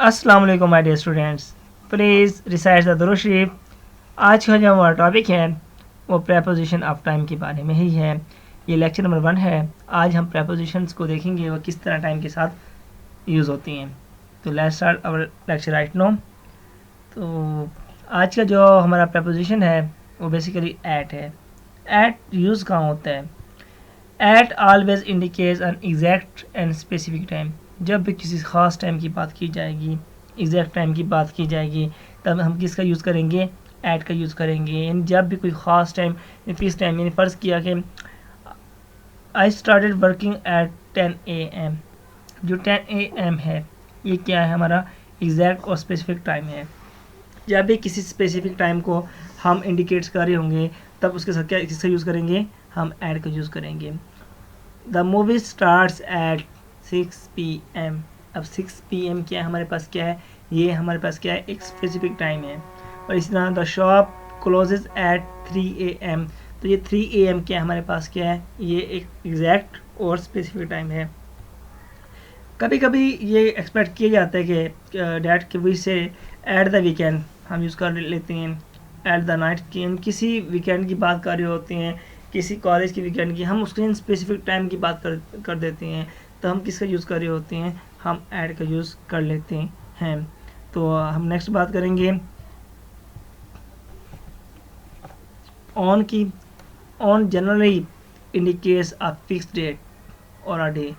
अस्सलाम वालेकुम my dear students, please recite the दुरूद शरीफ। आज का जो हमारा टॉपिक है वो प्रेपोजिशन ऑफ टाइम के बारे में ही है। ये लेक्चर नंबर 1 है। आज हम प्रेपोजिशंस को देखेंगे वो किस तरह टाइम के साथ यूज़ होती हैं। तो let's start our lecture right now. तो आज का जो हमारा प्रेपोजिशन है वो बेसिकली एट है। एट यूज़ कहाँ होता है? At always indicates an exact and specific time. जब भी किसी ख़ास टाइम की बात की जाएगी, एग्जैक्ट टाइम की बात की जाएगी, तब हम किसका यूज़ करेंगे? एट का यूज़ करेंगे। यानी जब भी कोई ख़ास टाइम फिक्स टाइम, यानी फ़र्ज़ किया कि I started working at 10 AM। जो 10 AM है ये क्या है? हमारा एग्जैक्ट और स्पेसिफिक टाइम है। जब भी किसी स्पेसिफिक टाइम को हम इंडिकेट्स कर रहे होंगे तब उसके साथ क्या किसका यूज़ करेंगे? हम एट का यूज़ करेंगे। The movie starts at 6 PM। अब 6 PM क्या है हमारे पास? क्या है ये? हमारे पास क्या है? एक स्पेसिफिक टाइम है। और इसी तरह the shop closes at 3 AM। तो ये 3 AM क्या है हमारे पास? क्या है ये? एक एग्जैक्ट और स्पेसिफिक टाइम है। कभी कभी ये एक्सपेक्ट किया जाता है कि डैट के वी से एट द वीकेंड हम यूज़ कर लेते हैं। एट द नाइट की हम किसी वीकेंड की बात कर रहे होते हैं, किसी कॉलेज की वीकेंड की, हम उसके स्पेसिफिक टाइम की बात कर देते हैं। तो हम किसका यूज़ कर रहे होते हैं? हम एट का यूज़ कर लेते हैं। तो हम नेक्स्ट बात करेंगे ऑन की। On generally indicates a fix date और अ डे।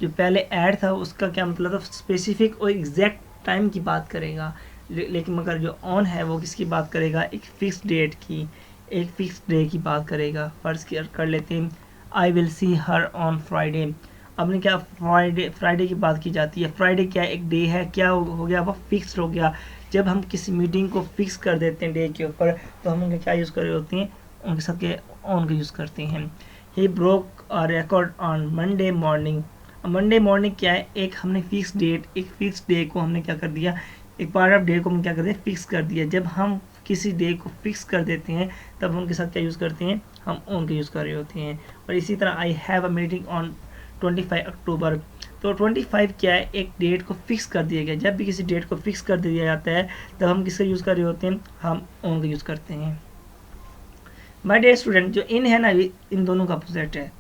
जो पहले ऐड था उसका क्या मतलब था? स्पेसिफिक और एग्जैक्ट टाइम की बात करेगा, लेकिन मगर जो ऑन है वो किसकी बात करेगा? एक फिक्स डेट की, एक फिक्स डे की बात करेगा। फर्स्ट कर लेते हैं I will see her on Friday. अपने क्या फ्राइडे की बात की जाती है। फ्राइडे क्या एक डे है? क्या हो गया? वो फिक्स हो गया। जब हम किसी मीटिंग को फिक्स कर देते हैं डे के ऊपर तो हम उनके क्या यूज़ कर रहे होते हैं? उनके साथ के ऑन का यूज़ करते हैं। He broke a record on Monday morning. Monday morning क्या है? एक हमने फिक्स डेट, एक फिक्स डे को हमने क्या कर दिया? एक पार्ट ऑफ डे को हम क्या कर दिया? फिक्स कर दिया। जब हम किसी डे को फिक्स कर देते हैं तब हम उनके साथ क्या यूज़ करते हैं? हम ऑन का यूज़ कर रहे होते हैं। और इसी तरह I have a meeting on 25 अक्टूबर। तो 25 क्या है? एक डेट को फिक्स कर दिया गया। जब भी किसी डेट को फिक्स कर दिया जाता है तब हम किसका यूज़ कर रहे होते हैं? हम ऑन का यूज़ करते हैं। माय डियर स्टूडेंट, जो इन है ना, इन दोनों का अपोजिट है।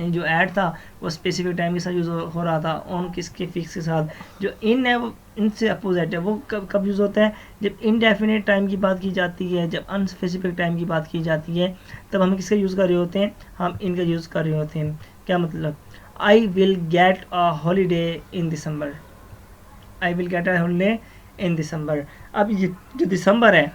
जो ऐड था वो स्पेसिफिक टाइम के साथ यूज़ हो रहा था, ऑन किसके फिक्स के साथ। जो इन है वो इनसे अपोजिट है। वो कब यूज़ होता है? जब इनडेफिनेट टाइम की बात की जाती है, जब अनस्पेसिफिक टाइम की बात की जाती है तब हम किसका यूज़ कर रहे होते हैं? हम इनका यूज़ कर रहे होते हैं। क्या मतलब? I will get a holiday in December. I will get a holiday in December. अब ये जो दिसंबर है,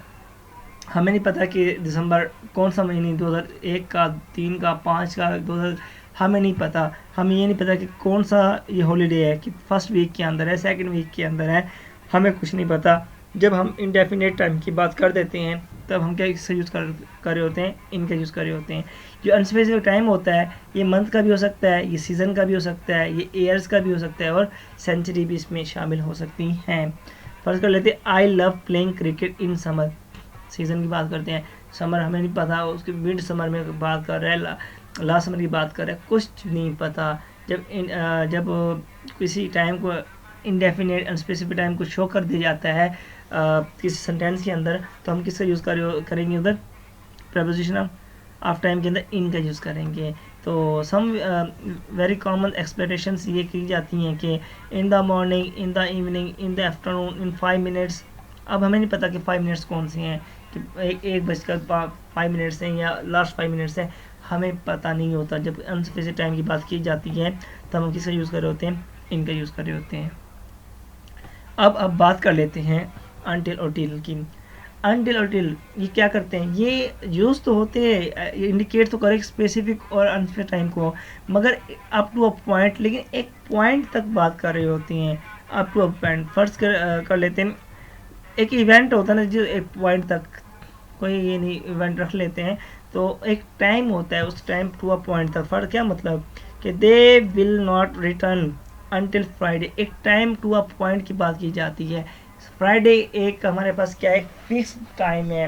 हमें नहीं पता कि दिसंबर कौन सा महीने, 2001 का, 3 का, 5 का, 2000, हमें नहीं पता। हमें ये नहीं पता कि कौन सा ये हॉलीडे है, कि फर्स्ट वीक के अंदर है, सेकंड वीक के अंदर है, हमें कुछ नहीं पता। जब हम इंडेफिनेट टाइम की बात कर देते हैं तब हम क्या इससे यूज़ कर रहे होते हैं? इनका यूज़ कर रहे होते हैं। जो अनस्पेसिफिक टाइम होता है ये मंथ का भी हो सकता है, ये सीज़न का भी हो सकता है, ये ईयर्स का भी हो सकता है, और सेंचुरी भी इसमें शामिल हो सकती हैं। फर्स्ट कर लेते हैं I love playing cricket in summer. Season की बात करते हैं। समर हमें नहीं पता, उसके मिड समर में बात कर रहे हैं, लास्ट समर की बात कर रहे हैं, कुछ नहीं पता। जब किसी टाइम को इनडेफिनेट अनस्पेसिफिक टाइम को शो कर दिया जाता है किसी सेंटेंस के अंदर तो हम किसका यूज़ करेंगे? उधर प्रपोजिशन ऑफ टाइम के अंदर इन का यूज़ करेंगे। तो सम वेरी कॉमन एक्सप्लेनेशंस ये की जाती हैं कि in the morning, in the evening, in the afternoon, in 5 minutes. अब हमें नहीं पता कि 5 मिनट्स कौन से हैं, कि एक बजकर 5 मिनट्स हैं या लास्ट 5 मिनट्स हैं, हमें पता नहीं होता। जब अनस्पेसिफिक टाइम की बात की जाती है तब हम किसका यूज़ कर रहे होते हैं? इनका यूज़ कर रहे होते हैं। अब बात कर लेते हैं अनटिल और टिल की। अनटिल और टिल ये क्या करते हैं? ये यूज़ तो होते हैं, इंडिकेट तो करें स्पेसिफिक और अनस्पेसिफिक टाइम को, मगर अप टू अ पॉइंट, लेकिन एक पॉइंट तक बात कर रही होती हैं। Up to a point first कर लेते हैं। एक इवेंट होता है ना, जो एक पॉइंट तक, कोई ये नहीं इवेंट रख लेते हैं तो एक टाइम होता है, उस टाइम टू अ पॉइंट तक। फर्क क्या मतलब? कि they will not return until Friday. एक टाइम टू अ पॉइंट की बात की जाती है। फ्राइडे एक हमारे पास क्या है? फिक्स टाइम है।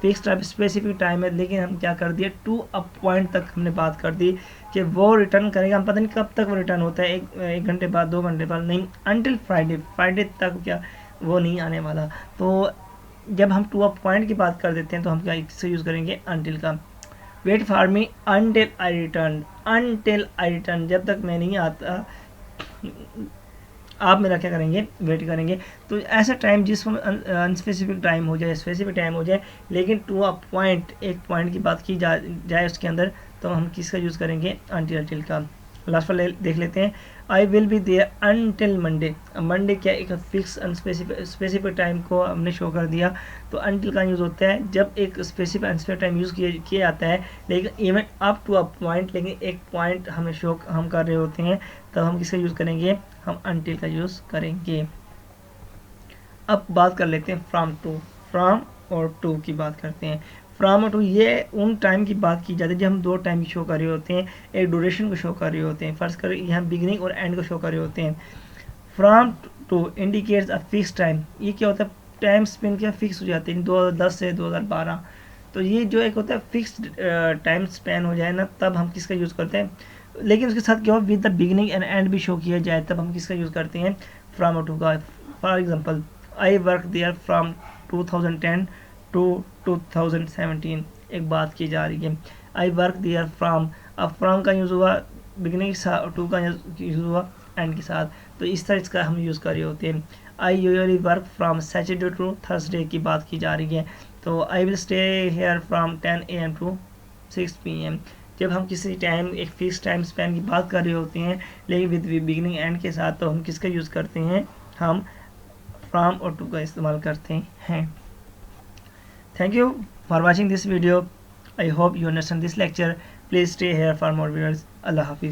फिक्स टाइम स्पेसिफिक टाइम है, लेकिन हम क्या कर दिए टू अ पॉइंट तक हमने बात कर दी कि वो रिटर्न करेगा। हम पता नहीं कब तक वो रिटर्न होता है, एक घंटे बाद, 2 घंटे बाद, नहीं, अनटिल फ्राइडे तक क्या वो नहीं आने वाला। तो जब हम टू अ पॉइंट की बात कर देते हैं तो हम क्या इससे यूज़ करेंगे अनटिल का। Wait for me until I return, until I return, जब तक मैं नहीं आता आप मेरा क्या करेंगे, वेट करेंगे। तो ऐसा टाइम जिसमें अनस्पेसिफिक टाइम हो जाए, स्पेसिफिक टाइम हो जाए, लेकिन टू अ पॉइंट, एक पॉइंट की बात की जाए उसके अंदर, तो हम किसका यूज़ करेंगे अनटिल का। लास्ट वाला देख लेते हैं, I will be there until Monday. Monday क्या एक फिक्स स्पेसिफिक टाइम को हमने शो कर दिया। तो अनटिल का यूज़ होता है जब एक स्पेसिफिक अनस्पेसिफिक टाइम यूज़ किया जाता है, लेकिन even up to a point, लेकिन एक पॉइंट हमें शो हम कर रहे होते हैं, तब हम किसका यूज़ करेंगे, हम अनटिल का यूज़ करेंगे। अब बात कर लेते हैं फ्रॉम और टू की बात करते हैं। फ्रॉम और टू ये उन टाइम की बात की जाती है जब हम दो टाइम शो कर रहे होते हैं, एक ड्यूरेशन को शो कर रहे होते हैं। फर्स्ट कर यहाँ बिगिनिंग और एंड को शो कर रहे होते हैं। From to indicates a fix time, ये क्या होता है, टाइम स्पेन क्या फिक्स हो जाते हैं 2010 से 2012। तो ये जो एक होता है फिक्स टाइम स्पेन हो जाए ना, तब हम किसका यूज़ करते हैं। लेकिन उसके साथ क्या हो, with the beginning and and भी शो किया जाए, तब हम किसका यूज़ करते हैं, फ्रॉम और टू का। For example, I work there from 2010 to 2017, एक बात की जा रही है। आई वर्क देयर फ्रॉम, अब फ्रॉम का यूज़ हुआ बिगिनिंग के साथ, टू का यूज़ हुआ एंड के साथ। तो इस तरह इसका हम यूज़ कर रहे होते हैं। I usually work from Saturday to Thursday की बात की जा रही है। तो I will stay here from 10 AM to 6 PM। जब हम किसी टाइम, एक फिक्स टाइम स्पैन की बात कर रहे होते हैं, लेकिन विद बिगिनिंग एंड के साथ, तो हम किसका यूज़ करते हैं, हम फ्रॉम और टू का इस्तेमाल करते हैं। Thank you for watching this video. I hope you understand this lecture. Please stay here for more videos. अल्लाह हाफिज़।